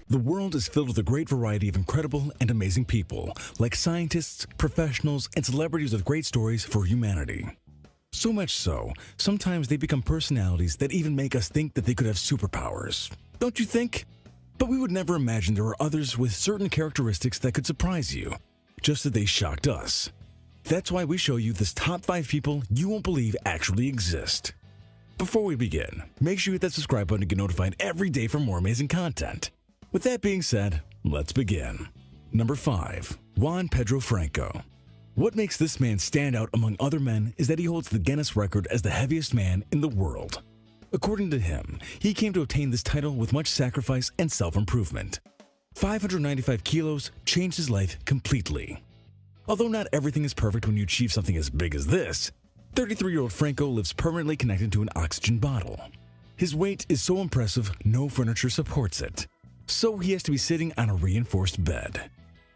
The world is filled with a great variety of incredible and amazing people, like scientists, professionals, and celebrities with great stories for humanity. So much so, sometimes they become personalities that even make us think that they could have superpowers. Don't you think? But we would never imagine there are others with certain characteristics that could surprise you, just as they shocked us. That's why we show you this top 5 people you won't believe actually exist. Before we begin, make sure you hit that subscribe button to get notified every day for more amazing content. With that being said, let's begin. Number 5. Juan Pedro Franco. What makes this man stand out among other men is that he holds the Guinness record as the heaviest man in the world. According to him, he came to obtain this title with much sacrifice and self-improvement. 595 kilos changed his life completely. Although not everything is perfect when you achieve something as big as this, 33-year-old Franco lives permanently connected to an oxygen bottle. His weight is so impressive, no furniture supports it. So he has to be sitting on a reinforced bed.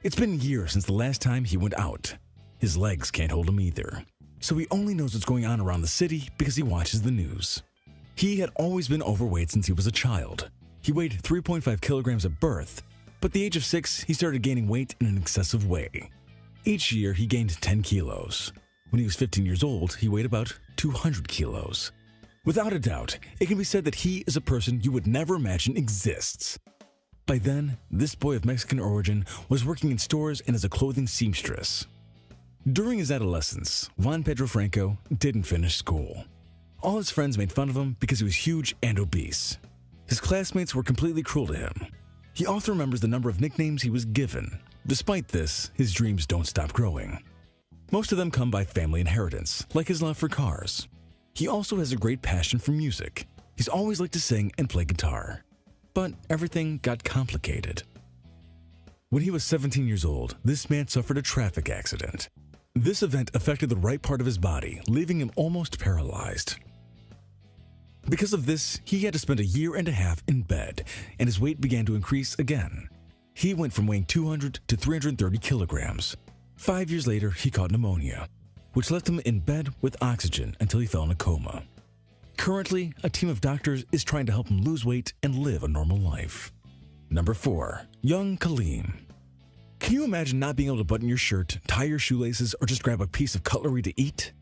It's been years since the last time he went out. His legs can't hold him either. So he only knows what's going on around the city because he watches the news. He had always been overweight since he was a child. He weighed 3.5 kilograms at birth, but at the age of 6, he started gaining weight in an excessive way. Each year, he gained 10 kilos. When he was 15 years old, he weighed about 200 kilos. Without a doubt, it can be said that he is a person you would never imagine exists. By then, this boy of Mexican origin was working in stores and as a clothing seamstress. During his adolescence, Juan Pedro Franco didn't finish school. All his friends made fun of him because he was huge and obese. His classmates were completely cruel to him. He also remembers the number of nicknames he was given. Despite this, his dreams don't stop growing. Most of them come by family inheritance, like his love for cars. He also has a great passion for music. He's always liked to sing and play guitar. But everything got complicated. When he was 17 years old, this man suffered a traffic accident. This event affected the right part of his body, leaving him almost paralyzed. Because of this, he had to spend a year and a half in bed, and his weight began to increase again. He went from weighing 200 to 330 kilograms. 5 years later, he caught pneumonia, which left him in bed with oxygen until he fell in a coma. Currently, a team of doctors is trying to help him lose weight and live a normal life. Number 4. Young Kaleem. Can you imagine not being able to button your shirt, tie your shoelaces, or just grab a piece of cutlery to eat?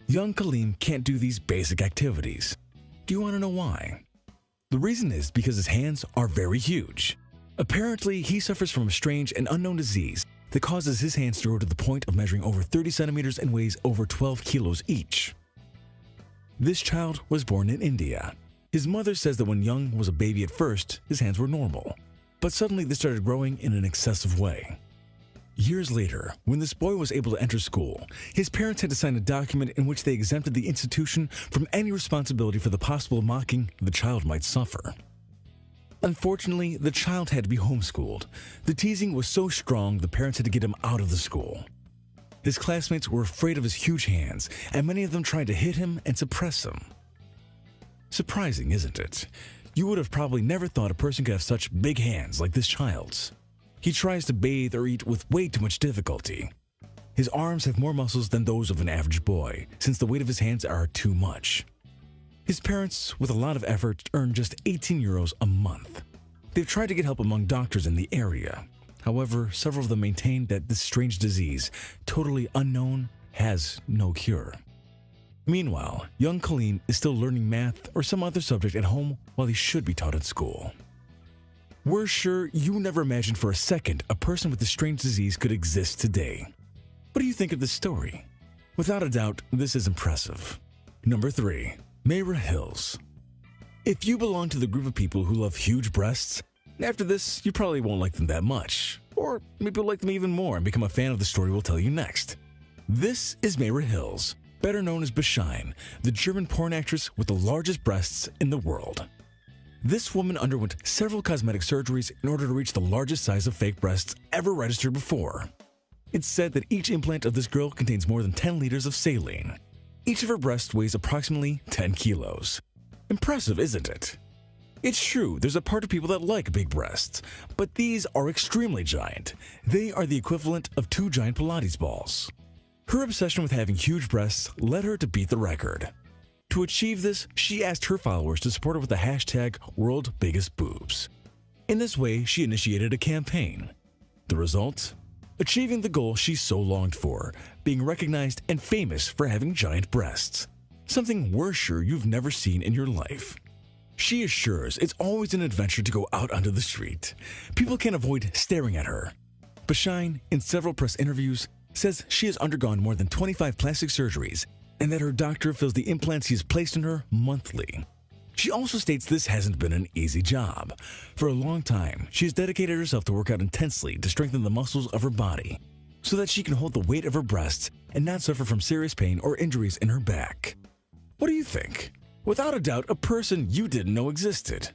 Young Kaleem can't do these basic activities. Do you want to know why? The reason is because his hands are very huge. Apparently, he suffers from a strange and unknown disease that causes his hands to grow to the point of measuring over 30 centimeters and weighs over 12 kilos each. This child was born in India. His mother says that when Young was a baby at first, his hands were normal, but suddenly they started growing in an excessive way. Years later, when this boy was able to enter school, his parents had to sign a document in which they exempted the institution from any responsibility for the possible mocking the child might suffer. Unfortunately, the child had to be homeschooled. The teasing was so strong the parents had to get him out of the school. His classmates were afraid of his huge hands, and many of them tried to hit him and suppress him. Surprising, isn't it? You would have probably never thought a person could have such big hands like this child's. He tries to bathe or eat with way too much difficulty. His arms have more muscles than those of an average boy, since the weight of his hands are too much. His parents, with a lot of effort, earn just 18 euros a month. They've tried to get help among doctors in the area. However, several of them maintain that this strange disease, totally unknown, has no cure. Meanwhile, young Kaleem is still learning math or some other subject at home while he should be taught at school. We're sure you never imagined for a second a person with this strange disease could exist today. What do you think of this story? Without a doubt, this is impressive. Number 3. Mayra Hills. If you belong to the group of people who love huge breasts, after this, you probably won't like them that much. Or maybe you'll like them even more and become a fan of the story we'll tell you next. This is Mayra Hills, better known as Beschein, the German porn actress with the largest breasts in the world. This woman underwent several cosmetic surgeries in order to reach the largest size of fake breasts ever registered before. It's said that each implant of this girl contains more than 10 liters of saline. Each of her breasts weighs approximately 10 kilos. Impressive, isn't it? It's true, there's a part of people that like big breasts, but these are extremely giant. They are the equivalent of 2 giant Pilates balls. Her obsession with having huge breasts led her to beat the record. To achieve this, she asked her followers to support her with the hashtag #WorldBiggestBoobs. In this way, she initiated a campaign. The result? Achieving the goal she so longed for, being recognized and famous for having giant breasts. Something we're sure you've never seen in your life. She assures it's always an adventure to go out onto the street. People can't avoid staring at her. But Shine, in several press interviews, says she has undergone more than 25 plastic surgeries and that her doctor fills the implants he has placed in her monthly. She also states this hasn't been an easy job. For a long time, she has dedicated herself to work out intensely to strengthen the muscles of her body so that she can hold the weight of her breasts and not suffer from serious pain or injuries in her back. What do you think? Without a doubt, a person you didn't know existed.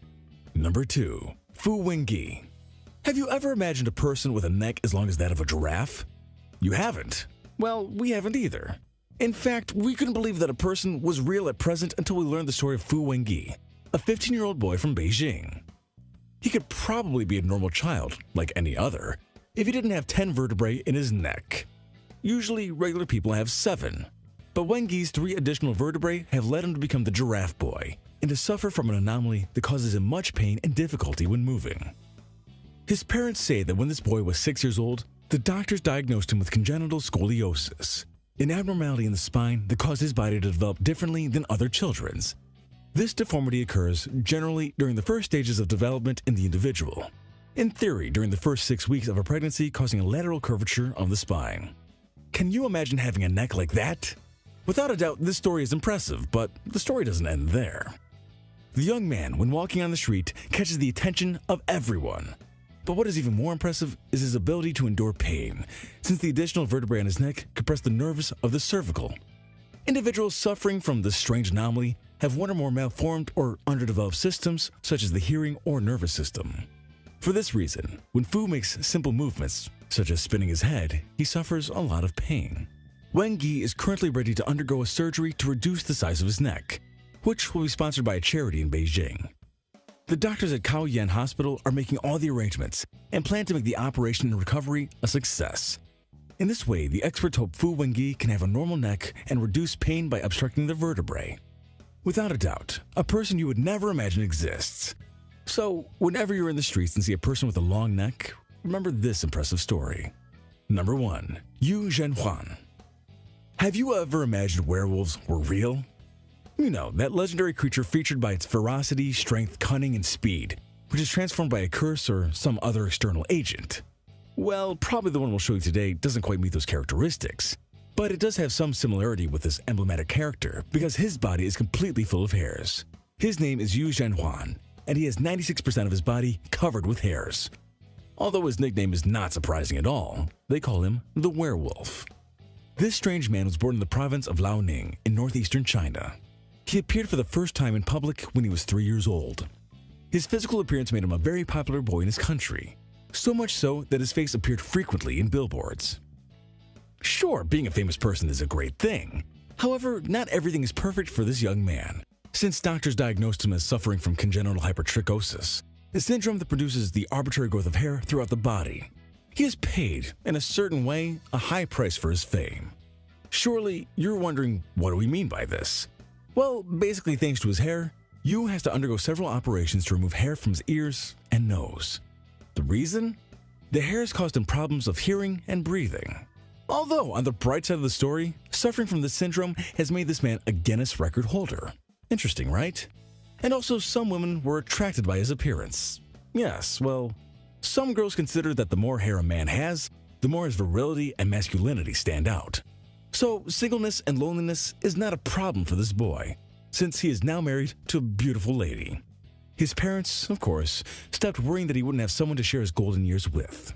Number 2. Fu Wengi. Have you ever imagined a person with a neck as long as that of a giraffe? You haven't? Well, we haven't either. In fact, we couldn't believe that a person was real at present until we learned the story of Fu Wengi, a 15-year-old boy from Beijing. He could probably be a normal child, like any other, if he didn't have 10 vertebrae in his neck. Usually, regular people have 7. But Wengi's 3 additional vertebrae have led him to become the giraffe boy and to suffer from an anomaly that causes him much pain and difficulty when moving. His parents say that when this boy was 6 years old, the doctors diagnosed him with congenital scoliosis, an abnormality in the spine that caused his body to develop differently than other children's. This deformity occurs generally during the first stages of development in the individual. In theory, during the first 6 weeks of a pregnancy, causing a lateral curvature of the spine. Can you imagine having a neck like that? Without a doubt, this story is impressive, but the story doesn't end there. The young man, when walking on the street, catches the attention of everyone. But what is even more impressive is his ability to endure pain, since the additional vertebrae on his neck compress the nerves of the cervical. Individuals suffering from this strange anomaly have one or more malformed or underdeveloped systems, such as the hearing or nervous system. For this reason, when Fu makes simple movements, such as spinning his head, he suffers a lot of pain. Wengi is currently ready to undergo a surgery to reduce the size of his neck, which will be sponsored by a charity in Beijing. The doctors at Kaoyuan Hospital are making all the arrangements and plan to make the operation and recovery a success. In this way, the experts hope Fu Wengi can have a normal neck and reduce pain by obstructing the vertebrae. Without a doubt, a person you would never imagine exists. So, whenever you're in the streets and see a person with a long neck, remember this impressive story. Number 1. Yu Zhenhuan. Have you ever imagined werewolves were real? You know, that legendary creature featured by its ferocity, strength, cunning, and speed, which is transformed by a curse or some other external agent. Well, probably the one we'll show you today doesn't quite meet those characteristics, but it does have some similarity with this emblematic character because his body is completely full of hairs. His name is Yu Zhenhuan, and he has 96% of his body covered with hairs. Although his nickname is not surprising at all, they call him the werewolf. This strange man was born in the province of Liaoning in northeastern China. He appeared for the first time in public when he was 3 years old. His physical appearance made him a very popular boy in his country, so much so that his face appeared frequently in billboards. Sure, being a famous person is a great thing. However, not everything is perfect for this young man, since doctors diagnosed him as suffering from congenital hypertrichosis, a syndrome that produces the arbitrary growth of hair throughout the body. He has paid, in a certain way, a high price for his fame. Surely, you're wondering, what do we mean by this? Well, basically thanks to his hair, Yu has to undergo several operations to remove hair from his ears and nose. The reason? The hair has caused him problems of hearing and breathing. Although, on the bright side of the story, suffering from this syndrome has made this man a Guinness record holder. Interesting, right? And also, some women were attracted by his appearance. Yes, well, some girls consider that the more hair a man has, the more his virility and masculinity stand out. So, singleness and loneliness is not a problem for this boy, since he is now married to a beautiful lady. His parents, of course, stopped worrying that he wouldn't have someone to share his golden years with.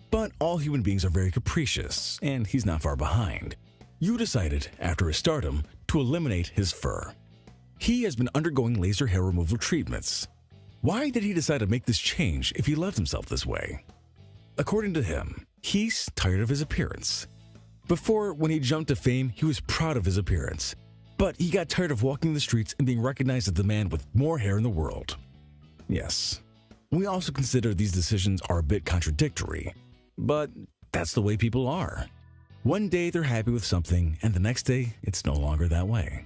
But all human beings are very capricious, and he's not far behind. Yu decided, after his stardom, to eliminate his fur. He has been undergoing laser hair removal treatments. Why did he decide to make this change if he loved himself this way? According to him, he's tired of his appearance. Before, when he jumped to fame, he was proud of his appearance. But he got tired of walking the streets and being recognized as the man with more hair in the world. Yes, we also consider these decisions are a bit contradictory. But that's the way people are. One day they're happy with something, and the next day it's no longer that way.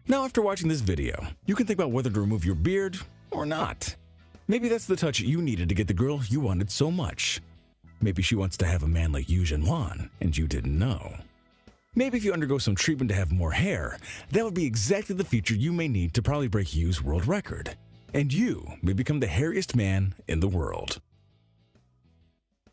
Now, after watching this video, you can think about whether to remove your beard or not. Maybe that's the touch you needed to get the girl you wanted so much. Maybe she wants to have a man like Yu Zhenwan, and you didn't know. Maybe if you undergo some treatment to have more hair, that would be exactly the feature you may need to probably break Yu's world record. And you may become the hairiest man in the world.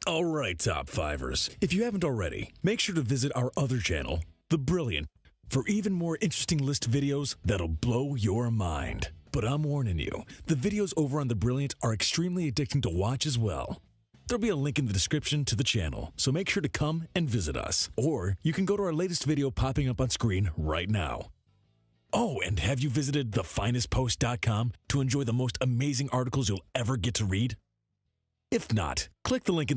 Alright, Top Fivers, if you haven't already, make sure to visit our other channel, The Brilliant, for even more interesting list videos that'll blow your mind. But I'm warning you, the videos over on The Brilliant are extremely addicting to watch as well. There'll be a link in the description to the channel, so make sure to come and visit us. Or you can go to our latest video popping up on screen right now. Oh, and have you visited TheFinestPost.com to enjoy the most amazing articles you'll ever get to read? If not, click the link in the